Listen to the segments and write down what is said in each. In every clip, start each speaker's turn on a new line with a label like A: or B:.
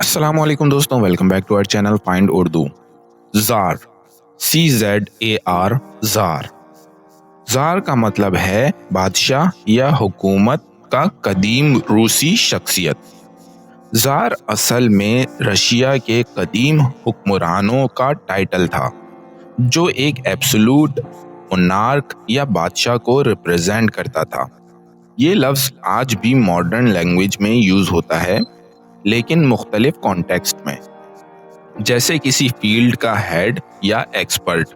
A: अस्सलाम वालेकुम दोस्तों, welcome back to our channel find Urdu. Czar, CZAR, czar. Czar का मतलब है बादशाह या हुकूमत का कदीम रूसी शख्सियत। ज़ार असल में रशिया के कदीम हुक्मरानों का टाइटल था, जो एक एब्सोल्यूट मोनार्क या बादशाह को रिप्रेजेंट करता था। ये लफ्ज़ आज भी मॉडर्न लैंग्वेज में यूज़ होता है, लेकिन मुख्तलिफ कॉन्टेक्स्ट में, जैसे किसी फील्ड का हेड या एक्सपर्ट।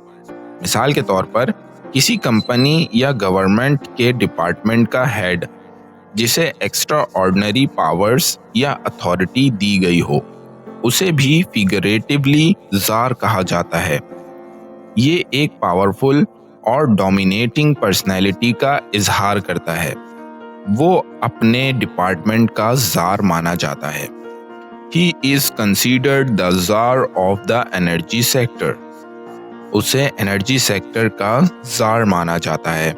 A: मिसाल के तौर पर किसी कंपनी या गवर्नमेंट के डिपार्टमेंट का हेड, जिसे एक्स्ट्रा ऑर्डिनरी पावर्स या अथॉरिटी दी गई हो, उसे भी फिगरेटिवली ज़ार कहा जाता है। ये एक पावरफुल और डोमिनेटिंग पर्सनैलिटी का इजहार करता है। वो अपने डिपार्टमेंट का ज़ार माना जाता है। He is considered the czar of the energy sector. उसे एनर्जी सेक्टर का ज़ार माना जाता है।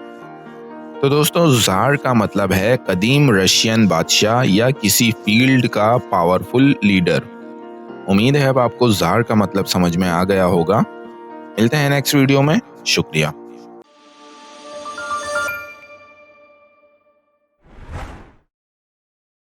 A: तो दोस्तों, ज़ार का मतलब है कदीम रशियन बादशाह या किसी फील्ड का पावरफुल लीडर। उम्मीद है अब आपको ज़ार का मतलब समझ में आ गया होगा। मिलते हैं नेक्स्ट वीडियो में। शुक्रिया।